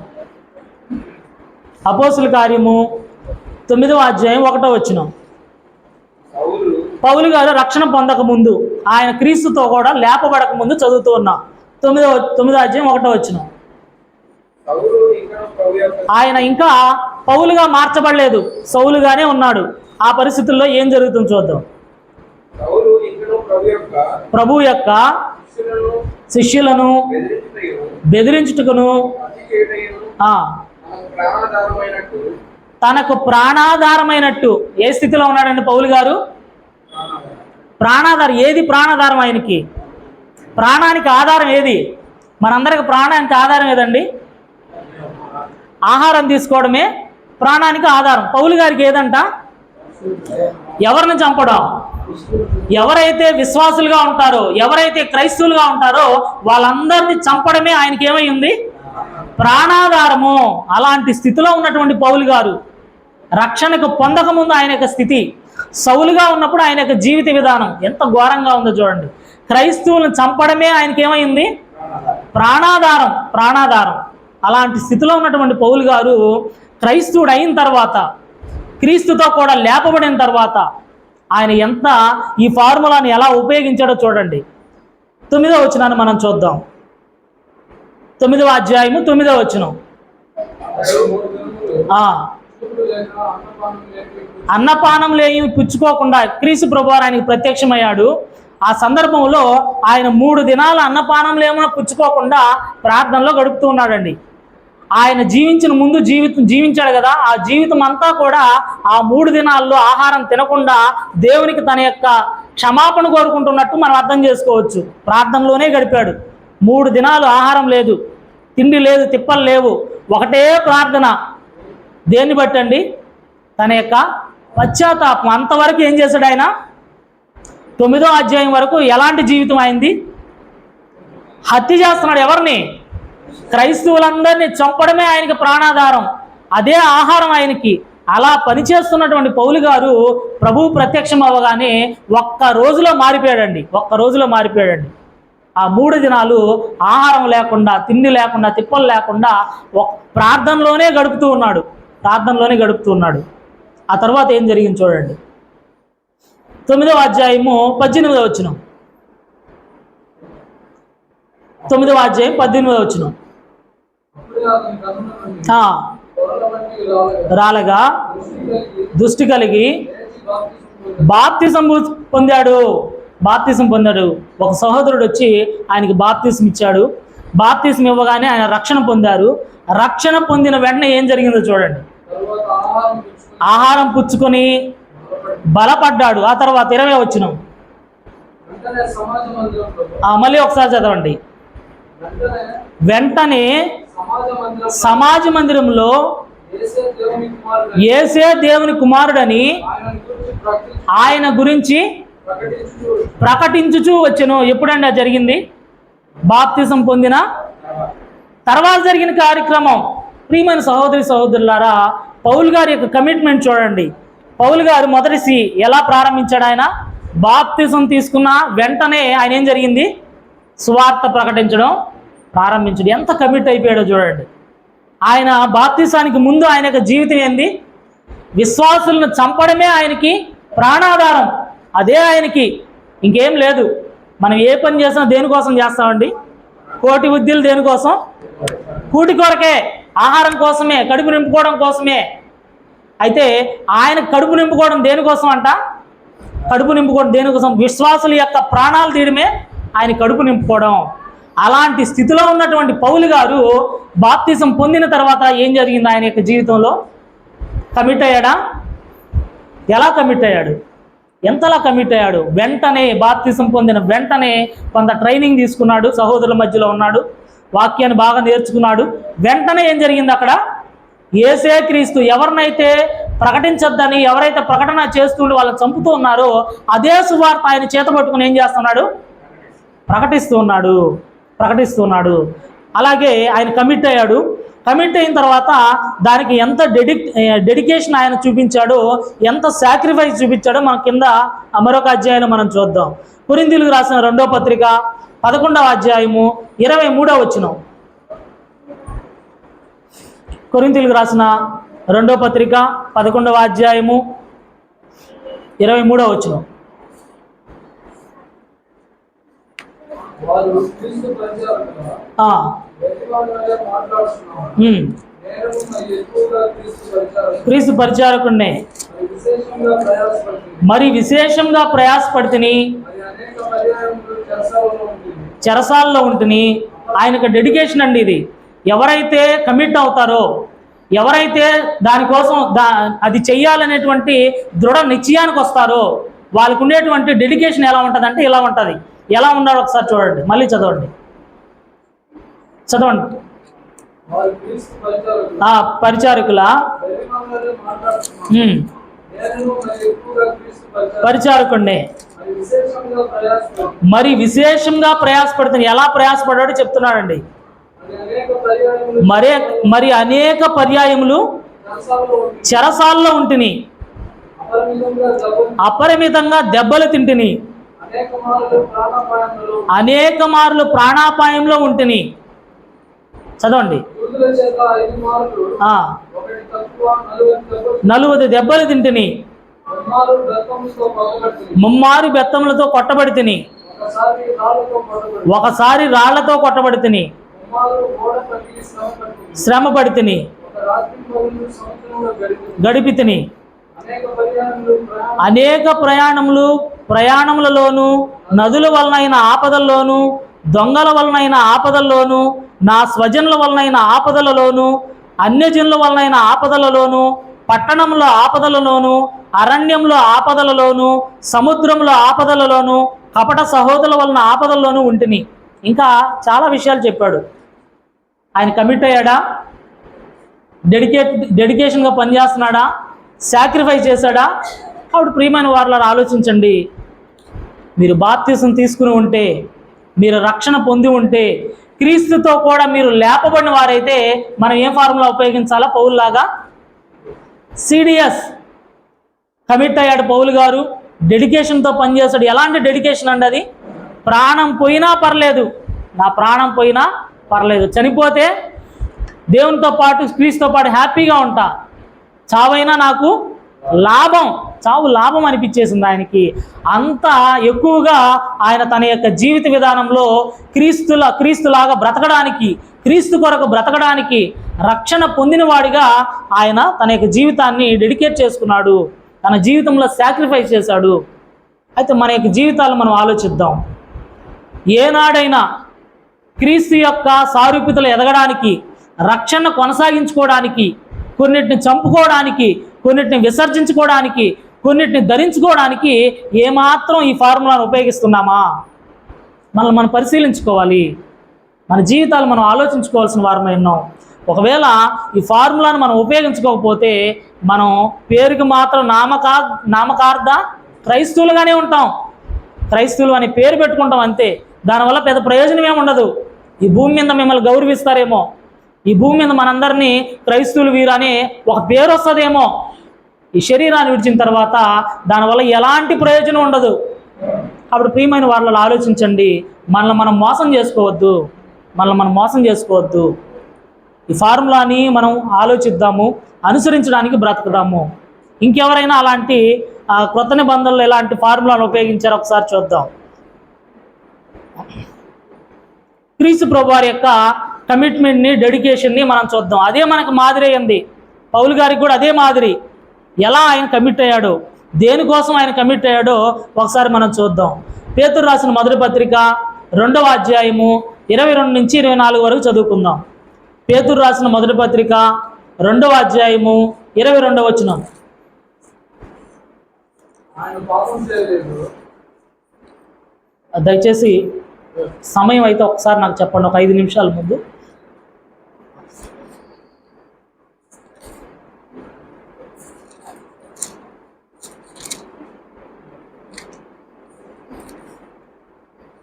అపోస్తుల కార్యము 9వ అధ్యాయం 1వ వచనం. పౌలు గారు రక్షణ పొందక ముందు, ఆయన క్రీస్తుతో కూడా లేపబడక ముందు చదువుతూ ఉన్నాం. 9వ అధ్యాయం 1వ వచనం. ఆయన ఇంకా పౌలుగా మార్చబడలేదు, సౌలుగానే ఉన్నాడు. ఆ పరిస్థితుల్లో ఏం జరుగుతుందో చూద్దాం. ప్రభు యొక్క శిష్యులను బెదిరించుటకును తనకు ప్రాణాధారమైనట్టు. ఏ స్థితిలో ఉన్నాడండి పౌలు గారు? ప్రాణాధారం. ఏది ప్రాణాధారం ఆయనకి? ప్రాణానికి ఆధారం ఏది? మనందరికి ప్రాణానికి ఆధారం ఏదండి? ఆహారం తీసుకోవడమే ప్రాణానికి ఆధారం. పౌలు గారికి ఏదంట? ఎవరిని చంపడం. ఎవరైతే విశ్వాసులుగా ఉంటారో, ఎవరైతే క్రైస్తవులుగా ఉంటారో వాళ్ళందరినీ చంపడమే ఆయనకి ఏమై ఉంది? ప్రాణాధారము. అలాంటి స్థితిలో ఉన్నటువంటి పౌలు గారు రక్షణకు పొందకముందు ఆయన యొక్క స్థితి, సౌలుగా ఉన్నప్పుడు ఆయన యొక్క జీవిత విధానం ఎంత ఘోరంగా ఉందో చూడండి. క్రైస్తవులను చంపడమే ఆయనకి ఏమైంది? ప్రాణాధారం. ప్రాణాధారం. అలాంటి స్థితిలో ఉన్నటువంటి పౌలు గారు క్రైస్తవుడు అయిన తర్వాత, క్రీస్తుతో కూడా లేపబడిన తర్వాత ఆయన ఎంత ఈ ఫార్ములాని ఎలా ఉపయోగించాడో చూడండి. 9వ వచనాన్ని మనం చూద్దాం. 9వ అధ్యాయము 9వ వచనం. అన్నపానం లేని పుచ్చుకోకుండా క్రీస్తు ప్రభువారు ఆయనకి ప్రత్యక్షమయ్యాడు. ఆ సందర్భంలో ఆయన 3 దినాలు అన్నపానం లేమో పుచ్చుకోకుండా ప్రార్థనలో గడుపుతూ ఉన్నాడండి. ఆయన ముందు జీవించాడు కదా, ఆ జీవితం అంతా కూడా ఆ 3 దినాల్లో ఆహారం తినకుండా దేవునికి తన యొక్క క్షమాపణ కోరుకుంటున్నట్టు మనం అర్థం చేసుకోవచ్చు. ప్రార్థనలోనే గడిపాడు. 3 దినాలు ఆహారం లేదు, తిండి లేదు, తిప్పలు లేవు, ఒకటే ప్రార్థన. దేన్ని బట్టండి? తన యొక్క పశ్చాత్తాపం. అంతవరకు ఏం చేశాడు ఆయన? 9వ అధ్యాయం వరకు ఎలాంటి జీవితం అయింది? హత్య చేస్తున్నాడు. ఎవరిని? క్రైస్తవులందరినీ చంపడమే ఆయనకి ప్రాణాధారం, అదే ఆహారం ఆయనకి. అలా పనిచేస్తున్నటువంటి పౌలు గారు ప్రభువు ప్రత్యక్షం అవ్వగానే ఒక్క రోజులో మారిపోయాడండి. ఆ 3 దినాలు ఆహారం లేకుండా, తిండి లేకుండా, తిప్పలు లేకుండా ప్రార్థనలోనే గడుపుతూ ఉన్నాడు. ఆ తర్వాత ఏం జరిగింది చూడండి. 9వ అధ్యాయము 18వ వచనం. 9వ అధ్యాయం 18వ వచనం. రాలగా దృష్టి కలిగి బాప్తిసం పొందాడు. ఒక సహోదరుడు వచ్చి ఆయనకి బాప్తిసం ఇచ్చాడు. బాప్తిసం ఇవ్వగానే ఆయన రక్షణ పొందారు. రక్షణ పొందిన వెంటనే ఏం జరిగిందో చూడండి. ఆహారం పుచ్చుకొని బలపడ్డాడు. ఆ తర్వాత 20వ వచనం. మళ్ళీ ఒకసారి చదవండి. వెంటనే సమాజ మందిరంలో యేసే దేవుని కుమారుడని ఆయన గురించి ప్రకటించుచూ వచ్చెను. ఎప్పుడండి అది జరిగింది? బాప్తిసం పొందిన తర్వాత జరిగిన కార్యక్రమం. ప్రియమైన సహోదరులారా, పౌలు గారి యొక్క కమిట్మెంట్ చూడండి. పౌలు గారు మొదటి ఎలా ప్రారంభించాడు? ఆయన బాప్తిసం తీసుకున్న వెంటనే ఆయన ఏం జరిగింది? సువార్త ప్రకటించడం ప్రారంభించడు. ఎంత కమిట్ అయిపోయాడో చూడండి. ఆయన బాప్తిసానికి ముందు ఆయన యొక్క జీవితం ఏంది? విశ్వాసులను చంపడమే ఆయనకి ప్రాణాధారం, అదే ఆయనకి, ఇంకేం లేదు. మనం ఏ పని చేసినా దేనికోసం చేస్తామండి? కోటి విద్యలు దేనికోసం? కూటి కొరకే, ఆహారం కోసమే, కడుపు నింపుకోవడం కోసమే. అయితే ఆయన కడుపు నింపుకోవడం దేనికోసం అంట? కడుపు నింపుకోవడం దేనికోసం? విశ్వాసుల యొక్క ప్రాణాలు తీయడమే ఆయన కడుపు నింపుకోవడం. అలాంటి స్థితిలో ఉన్నటువంటి పౌలు గారు బాప్తిసం పొందిన తర్వాత ఏం జరిగింది? ఆయన యొక్క జీవితంలో కమిట్ అయ్యాడా? ఎలా కమిట్ అయ్యాడు? ఎంతలా కమిట్ అయ్యాడు? వెంటనే బాప్తిసం పొందిన వెంటనే కొంత ట్రైనింగ్ తీసుకున్నాడు, సహోదరుల మధ్యలో ఉన్నాడు, వాక్యాన్ని బాగా నేర్చుకున్నాడు. వెంటనే ఏం జరిగింది అక్కడ? యేసే క్రీస్తు. ఎవరినైతే ప్రకటించొద్దని, ఎవరైతే ప్రకటన చేస్తుండి వాళ్ళని చంపుతూ ఉన్నారో అదే సువార్త ఆయన చేత పట్టుకుని ఏం చేస్తున్నాడు? ప్రకటిస్తూ ఉన్నాడు. అలాగే ఆయన కమిట్ అయ్యాడు. కమిట్ అయిన తర్వాత దానికి ఎంత డెడికేషన్ ఆయన చూపించాడో, ఎంత సాక్రిఫైస్ చూపించాడో మనం కింద మరొక అధ్యాయంలో మనం చూద్దాం. కొరింథీయులకు రాసిన 2వ పత్రిక 11వ అధ్యాయము 23వ వచనం. కొరింథీయులకు రాసిన 2వ పత్రిక 11వ అధ్యాయము 23వ వచనం. క్రీస్తు పరిచారకుడినే మరి విశేషంగా ప్రయాసపడితిని. చెరసాల్లో ఉంటుని. ఆయనకు డెడికేషన్ అండి ఇది. ఎవరైతే కమిట్ అవుతారో, ఎవరైతే దానికోసం అది చెయ్యాలనేటువంటి దృఢ నిశ్చయానికి వస్తారో వాళ్ళకు ఉండేటువంటి డెడికేషన్ ఎలా ఉంటుందంటే ఇలా ఉంటుంది. ఎలా ఉన్నారో ఒకసారి చూడండి, మళ్ళీ చదవండి. పరిచారకుల పరిచారకుండే మరి విశేషంగా ప్రయాసపడుతుంది. ఎలా ప్రయాసపడ్డాడో చెప్తున్నాడండి. మరి అనేక పర్యాయములు చెరసాల్లో ఉంటిని, అపరిమితంగా దెబ్బలు తింటిని, అనేక మార్లు ప్రాణాపాయంలో ఉంటిని. చదవండి. 40 దెబ్బలు తింటిని, ముమ్మారు బెత్తములతో కొట్టబడి తిని, ఒకసారి రాళ్లతో కొట్టబడి తిని, శ్రమ పడి తిని, గడిపి తిని, అనేక ప్రయాణములలోను, నదుల వలనైన ఆపదల్లోను, దొంగల వలనైన ఆపదల్లోను, నా స్వజనుల వలనైన ఆపదలలోను, అన్యజనుల వలనైన ఆపదలలోను, పట్టణంలో ఆపదలలోను, అరణ్యంలో ఆపదలలోను, సముద్రంలో ఆపదలలోను, కపట సహోదరుల వలన ఆపదల్లోనూ ఉంటిని. ఇంకా చాలా విషయాలు చెప్పాడు. ఆయన కమిట్ అయ్యాడా? డెడికేషన్గా పనిచేస్తున్నాడా? సాక్రిఫైస్ చేశాడా? అప్పుడు ప్రియమైన వారులారా ఆలోచించండి. మీరు బాప్తిసం తీసుకుని ఉంటే, మీరు రక్షణ పొంది ఉంటే, క్రీస్తుతో కూడా మీరు లేపబడిన వారైతే మనం ఏం ఫార్ములా ఉపయోగించాలా? పౌలులాగా సిడిఎస్. కమిట్ అయ్యాడు పౌలు గారు, డెడికేషన్తో పనిచేస్తాడు. ఎలాంటి డెడికేషన్ అండి అది? ప్రాణం పోయినా పర్లేదు, నా ప్రాణం పోయినా పర్లేదు, చనిపోతే దేవునితో పాటు క్రీస్తుతో పాటు హ్యాపీగా ఉంటా, చావైనా నాకు లాభం, చావు లాభం అనిపించేసింది ఆయనకి. అంత ఎక్కువగా ఆయన తన యొక్క జీవిత విధానంలో క్రీస్తులాగా బ్రతకడానికి, క్రీస్తు కొరకు బ్రతకడానికి, రక్షణ పొందినవాడిగా ఆయన తన యొక్క జీవితాన్ని డెడికేట్ చేసుకున్నాడు, తన జీవితంలో సాక్రిఫైస్ చేశాడు. అయితే మన యొక్క జీవితాలు మనం ఆలోచిద్దాం. ఏనాడైనా క్రీస్తు యొక్క సారూప్యతలు ఎదగడానికి, రక్షణ కొనసాగించుకోవడానికి, కొన్నిటిని చంపుకోవడానికి, కొన్నిటిని విసర్జించుకోవడానికి, కొన్నిటిని ధరించుకోవడానికి ఏమాత్రం ఈ ఫార్ములాను ఉపయోగిస్తున్నామా? మనం పరిశీలించుకోవాలి. మన జీవితాలు మనం ఆలోచించుకోవాల్సిన వారమై ఉన్నాం. ఒకవేళ ఈ ఫార్ములాను మనం ఉపయోగించుకోకపోతే మనం పేరుకి మాత్రం నామకార్థ క్రైస్తవులుగానే ఉంటాం. క్రైస్తవులు అనే పేరు పెట్టుకుంటాం అంతే. దానివల్ల పెద్ద ప్రయోజనం ఏమి ఉండదు. ఈ భూమి మీద మిమ్మల్ని గౌరవిస్తారేమో, ఈ భూమి మీద మనందరినీ క్రైస్తవులు వీరు అనే ఒక పేరు వస్తుందేమో, ఈ శరీరాన్ని విడిచిన తర్వాత దానివల్ల ఎలాంటి ప్రయోజనం ఉండదు. అప్పుడు ప్రియమైన వాళ్ళలో ఆలోచించండి. మనల్ని మనం మోసం చేసుకోవద్దు. ఈ ఫార్ములాని మనం ఆలోచిద్దాము, అనుసరించడానికి బ్రతుకుదాము. ఇంకెవరైనా అలాంటి క్రొత్త నిబంధనలు ఎలాంటి ఫార్ములాను ఉపయోగించారో ఒకసారి చూద్దాం. క్రీస్తు ప్రభు వారి యొక్క కమిట్మెంట్ని, డెడికేషన్ని మనం చూద్దాం. అదే మనకు మాదిరి అయింది. పౌలు గారికి కూడా అదే మాదిరి. ఎలా ఆయన కమిట్ అయ్యాడో, దేనికోసం ఆయన కమిట్ అయ్యాడో ఒకసారి మనం చూద్దాం. పేతురు రాసిన మొదటి పత్రిక 2వ అధ్యాయము 22 నుంచి 24 వరకు చదువుకుందాం. పేతురు రాసిన మొదటి పత్రిక 2వ అధ్యాయము 22వ వచనం. దయచేసి సమయం అయితే ఒకసారి నాకు చెప్పండి, ఒక 5 నిమిషాల ముందు.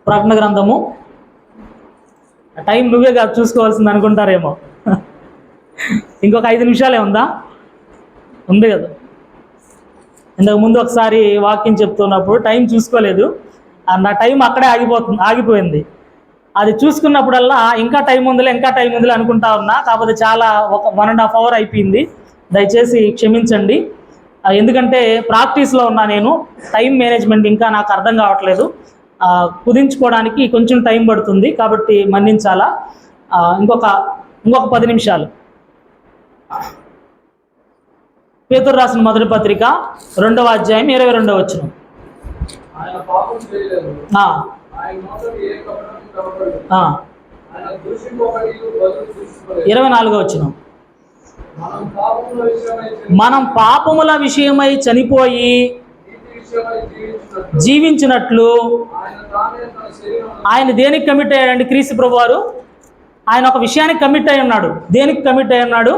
ప్రకటన గ్రంథము, టైం నువ్వే కాదు చూసుకోవాల్సింది అనుకుంటారేమో. ఇంకొక 5 నిమిషాలే ఉందా? ఉంది కదా. ఇంతకు ముందు ఒకసారి వాక్యం చెప్తున్నప్పుడు టైం చూసుకోలేదు, నా టైం అక్కడే ఆగిపోయింది. అది చూసుకున్నప్పుడల్లా ఇంకా టైం ఉందిలే అనుకుంటా ఉన్నా. కాకపోతే చాలా 1.5 hour అయిపోయింది. దయచేసి క్షమించండి. ఎందుకంటే ప్రాక్టీస్లో ఉన్నా నేను. టైం మేనేజ్మెంట్ ఇంకా నాకు అర్థం కావట్లేదు. కుదించుకోవడానికి కొంచెం టైం పడుతుంది, కాబట్టి మన్నించాలా. ఇంకొక 10 నిమిషాలు. పేతురు రాసిన మొదటి పత్రిక 2వ అధ్యాయం 22వ వచనం. 24 మనం పాపముల విషయమై చనిపోయి జీవించినట్లు ఆయన దేనికి కమిట్ అయ్యాడండి? క్రీస్తు ప్రభువారు ఆయన ఒక విషయానికి కమిట్ అయి ఉన్నాడు. దేనికి కమిట్ అయి ఉన్నాడు?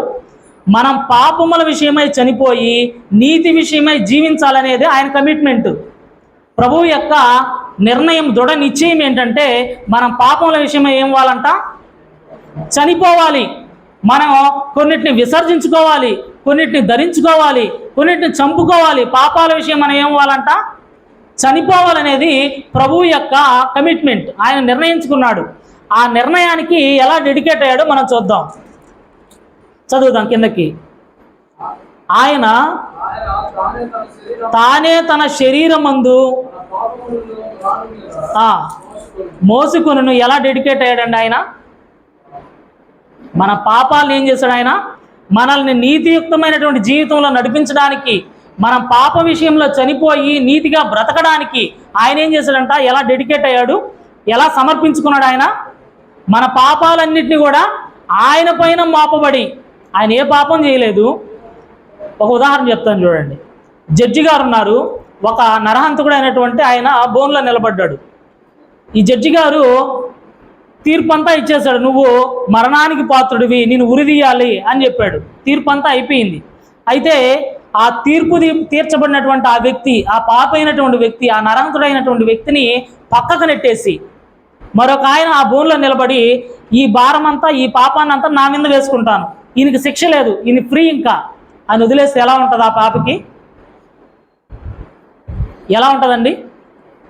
మనం పాపముల విషయమై చనిపోయి నీతి విషయమై జీవించాలనేది ఆయన కమిట్మెంట్. ప్రభువు యొక్క నిర్ణయం, దృఢ నిశ్చయం ఏంటంటే మనం పాపముల విషయమై ఏం అవ్వాలంట? చనిపోవాలి. మనం కొన్నిటిని విసర్జించుకోవాలి, కొన్నిటిని ధరించుకోవాలి, కొన్నిటిని చంపుకోవాలి. పాపాల విషయం మనం ఏం అవ్వాలంట? చనిపోవాలనేది ప్రభువు యొక్క కమిట్మెంట్. ఆయన నిర్ణయించుకున్నాడు. ఆ నిర్ణయానికి ఎలా డెడికేట్ అయ్యాడో మనం చూద్దాం. చదువుదాం కిందకి. ఆయన తానే తన శరీరమందు మోసుకొనును. ఎలా డెడికేట్ అయ్యాడండి ఆయన? మన పాపాలను ఏం చేశాడు ఆయన? మనల్ని నీతియుక్తమైనటువంటి జీవితంలో నడిపించడానికి, మనం పాప విషయంలో చనిపోయి నీతిగా బ్రతకడానికి ఆయన ఏం చేశాడంట? ఎలా డెడికేట్ అయ్యాడు? ఎలా సమర్పించుకున్నాడు? ఆయన మన పాపాలన్నింటినీ కూడా ఆయన పైన మోపబడి, ఆయన ఏ పాపం చేయలేదు. ఒక ఉదాహరణ చెప్తాను చూడండి. జడ్జి గారు ఉన్నారు. ఒక నరహంతకుడు అయినటువంటి ఆయన బోన్లో నిలబడ్డాడు. ఈ జడ్జి గారు తీర్పు అంతా ఇచ్చేశాడు. నువ్వు మరణానికి పాత్రుడివి, నేను ఉరిదీయాలి అని చెప్పాడు. తీర్పు అంతా అయిపోయింది. అయితే ఆ తీర్పు తీర్చబడినటువంటి ఆ వ్యక్తి, ఆ పాప అయినటువంటి వ్యక్తి, ఆ నరహంతుడైనటువంటి వ్యక్తిని పక్కకు నెట్టేసి మరొక ఆయన ఆ బోన్లో నిలబడి, ఈ భారం అంతా, ఈ పాపాన్ని అంతా నా మీద వేసుకుంటాను, ఈయనకి శిక్ష లేదు, ఈయన ఫ్రీ ఇంకా అని వదిలేస్తే ఎలా ఉంటుంది? ఆ పాపకి ఎలా ఉంటుందండి?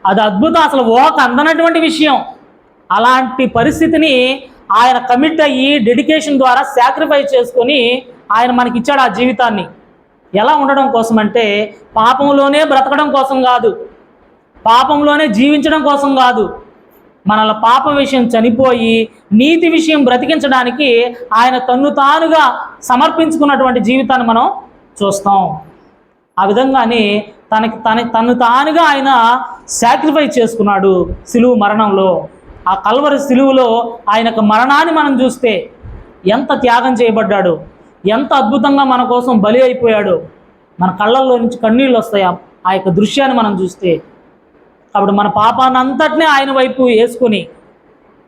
అది అద్భుతం, అసలు ఊహకు అందనటువంటి విషయం. అలాంటి పరిస్థితిని ఆయన కమిట్ అయ్యి డెడికేషన్ ద్వారా సాక్రిఫైస్ చేసుకొని ఆయన మనకిచ్చాడు ఆ జీవితాన్ని. ఎలా ఉండడం కోసం అంటే పాపంలోనే బ్రతకడం కోసం కాదు, పాపంలోనే జీవించడం కోసం కాదు, మనల పాప విషయం చనిపోయి నీతి విషయం బ్రతికించడానికి ఆయన తన్ను తానుగా సమర్పించుకున్నటువంటి జీవితాన్ని మనం చూస్తాం. ఆ విధంగానే తను తానుగా ఆయన సాక్రిఫైస్ చేసుకున్నాడు సిలువు మరణంలో. ఆ కల్వరి సిలువులో ఆయనకు మరణాన్ని మనం చూస్తే ఎంత త్యాగం చేయబడ్డాడు, ఎంత అద్భుతంగా మన కోసం బలి అయిపోయాడు. మన కళ్ళల్లో నుంచి కన్నీళ్ళు వస్తాయి ఆ యొక్క దృశ్యాన్ని మనం చూస్తే. కాబట్టి మన పాపాన్ని అంతటినీ ఆయన వైపు వేసుకొని,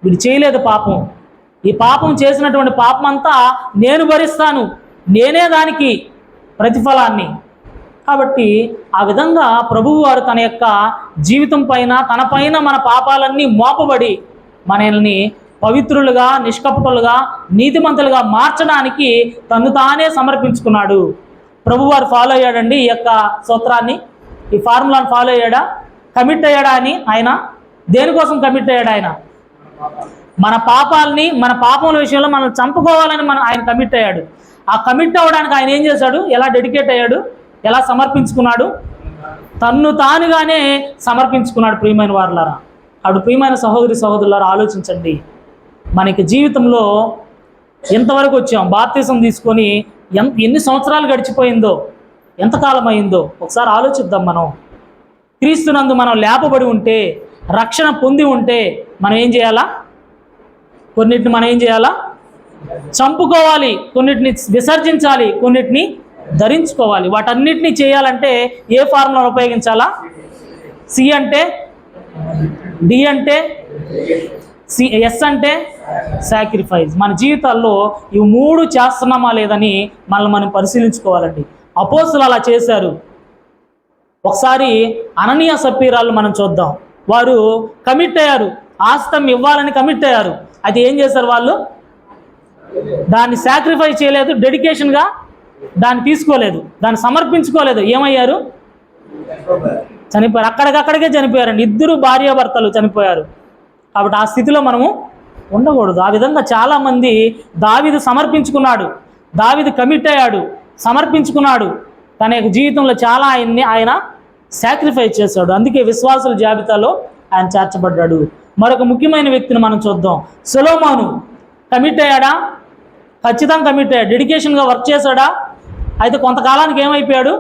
వీడు చేయలేదు పాపం, ఈ పాపం చేసినటువంటి పాపం అంతా నేను భరిస్తాను, నేనే దానికి ప్రతిఫలాన్ని. కాబట్టి ఆ విధంగా ప్రభువు వారు తన యొక్క జీవితం పైన, తన పైన మన పాపాలన్నీ మోపబడి మనల్ని పవిత్రులుగా, నిష్కపటులుగా, నీతిమంతులుగా మార్చడానికి తను తానే సమర్పించుకున్నాడు. ప్రభువారు ఫాలో అయ్యాడండి ఈ యొక్క సూత్రాన్ని, ఈ ఫార్ములాను ఫాలో అయ్యాడా? కమిట్ అయ్యాడా? అని ఆయన దేనికోసం కమిట్ అయ్యాడు? ఆయన మన పాపాలని, మన పాపముల విషయంలో మనం చంపుకోవాలని ఆయన కమిట్ అయ్యాడు. ఆ కమిట్ అవ్వడానికి ఆయన ఏం చేశాడు? ఎలా డెడికేట్ అయ్యాడు? ఎలా సమర్పించుకున్నాడు? తన్ను తానుగానే సమర్పించుకున్నాడు. ప్రియమైన వారులారా, అప్పుడు ప్రియమైన సహోదరి సహోదరులారా, ఆలోచించండి. మనకి జీవితంలో ఎంతవరకు వచ్చాం? బాప్తిసం తీసుకొని ఎన్ని సంవత్సరాలు గడిచిపోయిందో, ఎంతకాలం అయిందో ఒకసారి ఆలోచిద్దాం. మనం క్రీస్తునందు మనం లేపబడి ఉంటే, రక్షణ పొంది ఉంటే మనం ఏం చేయాలా? కొన్నిటిని మనం ఏం చేయాలా? చంపుకోవాలి, కొన్నిటిని విసర్జించాలి, కొన్నిటిని ధరించుకోవాలి. వాటన్నిటినీ చేయాలంటే ఏ ఫార్ములాను ఉపయోగించాలా? సి అంటే డి అంటే ఎస్ అంటే సాక్రిఫైస్. మన జీవితాల్లో ఇవి 3 చేస్తున్నామా లేదని మనం పరిశీలించుకోవాలండి. అపోస్తులు అలా చేశారు. ఒకసారి అననీయ సప్పీరాలు మనం చూద్దాం. వారు కమిట్ అయ్యారు, ఆస్తం ఇవ్వాలని కమిట్ అయ్యారు. అయితే ఏం చేశారు? వాళ్ళు దాన్ని సాక్రిఫైస్ చేయలేదు, డెడికేషన్గా దాన్ని తీసుకోలేదు, దాన్ని సమర్పించుకోలేదు. ఏమయ్యారు? చనిపోయారు. అక్కడికక్కడికే చనిపోయారండి. 2 భార్యాభర్తలు చనిపోయారు. కాబట్టి ఆ స్థితిలో మనము ఉండకూడదు. ఆ విధంగా చాలామంది, దావీదు సమర్పించుకున్నాడు, దావీదు కమిట్ అయ్యాడు, సమర్పించుకున్నాడు. తన యొక్క జీవితంలో చాలా ఆయన సాక్రిఫైస్ చేశాడు. అందుకే విశ్వాసుల జాబితాలో ఆయన చేర్చబడ్డాడు. మరొక ముఖ్యమైన వ్యక్తిని మనం చూద్దాం. సొలొమోను కమిట్ అయ్యాడా? ఖచ్చితంగా కమిట్ అయ్యాడు. డెడికేషన్గా వర్క్ చేశాడా? అయితే కొంతకాలానికి ఏమైపోయాడు?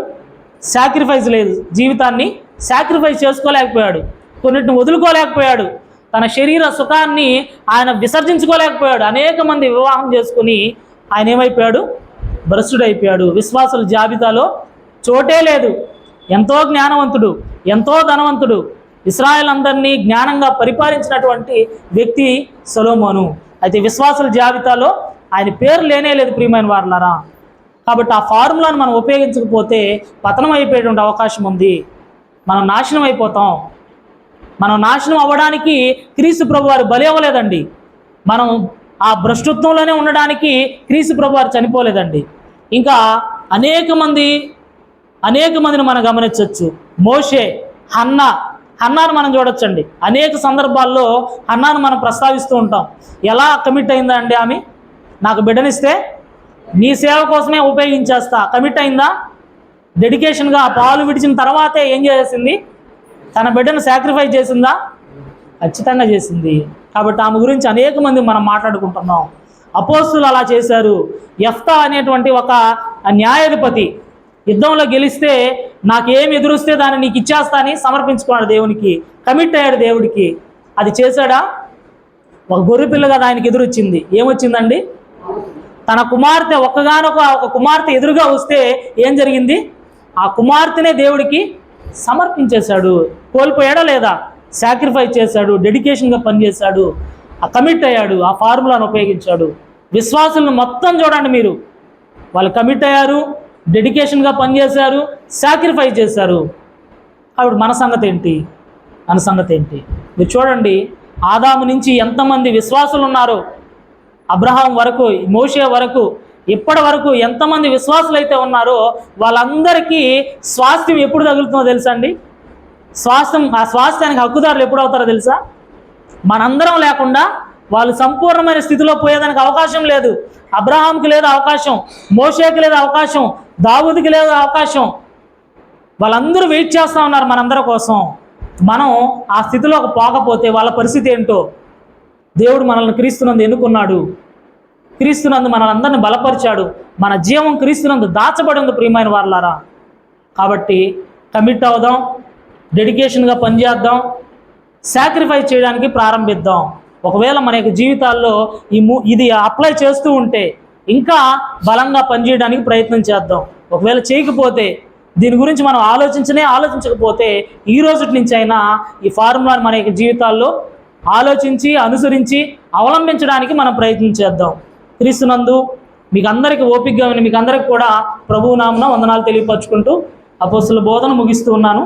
సాక్రిఫైస్ లేదు, జీవితాన్ని సాక్రిఫైస్ చేసుకోలేకపోయాడు, కొన్నిటిని వదులుకోలేకపోయాడు. తన శరీర సుఖాన్ని ఆయన విసర్జించుకోలేకపోయాడు. అనేక మంది వివాహం చేసుకుని ఆయన ఏమైపోయాడు? భ్రష్టుడైపోయాడు. విశ్వాసుల జాబితాలో చోటే లేదు. ఎంతో జ్ఞానవంతుడు, ఎంతో ధనవంతుడు, ఇశ్రాయేల్ అందరినీ జ్ఞానంగా పరిపాలించినటువంటి వ్యక్తి సొలొమోను. అయితే విశ్వాసుల జాబితాలో ఆయన పేరు లేనే లేదు ప్రియమైన వారలారా. కాబట్టి ఆ ఫార్ములాను మనం ఉపయోగించకపోతే పతనం అయిపోయేటువంటి అవకాశం ఉంది. మనం నాశనం అయిపోతాం. మనం నాశనం అవ్వడానికి క్రీస్తు ప్రభువారు బలి అవ్వలేదండి. మనం ఆ భ్రష్టత్వంలోనే ఉండడానికి క్రీస్తు ప్రభువారు చనిపోలేదండి. ఇంకా అనేక మందిని మనం గమనించవచ్చు. మోషే, హన్నాను మనం చూడొచ్చండి. అనేక సందర్భాల్లో హన్నాను మనం ప్రస్తావిస్తూ ఉంటాం. ఎలా కమిట్ అయిందండి ఆమె? నాకు బిడ్డనిస్తే నీ సేవ కోసమే ఉపయోగించేస్తా. కమిట్ అయిందా? డెడికేషన్గా ఆ పాలు విడిచిన తర్వాతే ఏం చేసింది? తన బిడ్డను సాక్రిఫైస్ చేసిందా? ఖచ్చితంగా చేసింది. కాబట్టి ఆమె గురించి అనేక మంది మనం మాట్లాడుకుంటున్నాం. అపోస్తులు అలా చేశారు. యెఫ్తా అనేటువంటి ఒక న్యాయాధిపతి యుద్ధంలో గెలిస్తే నాకేం ఎదురుస్తే దాన్ని నీకు ఇచ్చేస్తా అని సమర్పించుకున్నాడు దేవునికి. కమిట్ అయ్యాడు దేవుడికి. అది చేశాడా? ఒక గొర్రె పిల్ల కదా ఆయనకి ఎదురొచ్చింది. ఏమొచ్చిందండి? తన కుమార్తె ఒక కుమార్తె ఎదురుగా వస్తే ఏం జరిగింది? ఆ కుమార్తెనే దేవుడికి సమర్పించేశాడు. కోల్పోయాడా లేదా? సాక్రిఫైస్ చేశాడు, డెడికేషన్గా పనిచేశాడు, ఆ కమిట్ అయ్యాడు, ఆ ఫార్ములాను ఉపయోగించాడు. విశ్వాసులను మొత్తం చూడండి మీరు. వాళ్ళు కమిట్ అయ్యారు, డెడికేషన్గా పనిచేశారు, సాక్రిఫైస్ చేశారు. కాబట్టి మన సంగతి ఏంటి? మీరు చూడండి, ఆదాము నుంచి ఎంతమంది విశ్వాసులు ఉన్నారో, అబ్రహాం వరకు, మోషే వరకు, ఇప్పటి వరకు ఎంతమంది విశ్వాసులు అయితే ఉన్నారో వాళ్ళందరికీ స్వాస్థ్యం ఎప్పుడు తగులుతుందో తెలుసా అండి? ఆ స్వాస్థ్యానికి హక్కుదారులు ఎప్పుడు అవుతారో తెలుసా? మనందరం లేకుండా వాళ్ళు సంపూర్ణమైన స్థితిలో పోయేదానికి అవకాశం లేదు. అబ్రహాంకి లేదు అవకాశం, మోషేకి లేదు అవకాశం, దావూదుకి లేదు అవకాశం. వాళ్ళందరూ వెయిట్ చేస్తూ ఉన్నారు మనందరి కోసం. మనం ఆ స్థితిలోకి పోకపోతే వాళ్ళ పరిస్థితి ఏంటో. దేవుడు మనల్ని క్రీస్తునందు ఎన్నుకున్నాడు, క్రీస్తునందు మనల్ని అందరిని బలపరిచాడు. మన జీవం క్రీస్తునందు దాచబడి ఉంది ప్రియమైన వారలారా. కాబట్టి కమిట్ అవుదాం, డెడికేషన్గా పనిచేద్దాం, సాక్రిఫైస్ చేయడానికి ప్రారంభిద్దాం. ఒకవేళ మన యొక్క జీవితాల్లో ఇది అప్లై చేస్తూ ఉంటే ఇంకా బలంగా పనిచేయడానికి ప్రయత్నం చేద్దాం. ఒకవేళ చేయకపోతే, దీని గురించి మనం ఆలోచించకపోతే ఈ రోజు నుంచి అయినా ఈ ఫార్ములాను మన యొక్క జీవితాల్లో ఆలోచించి, అనుసరించి, అవలంబించడానికి మనం ప్రయత్నం చేద్దాం. క్రీస్తునందు మీకు అందరికీ ఓపికగా మీకు అందరికీ కూడా ప్రభువు నామమున వందనాలు తెలియపరచుకుంటూ అపోస్తలుల బోధన ముగిస్తూ ఉన్నాను.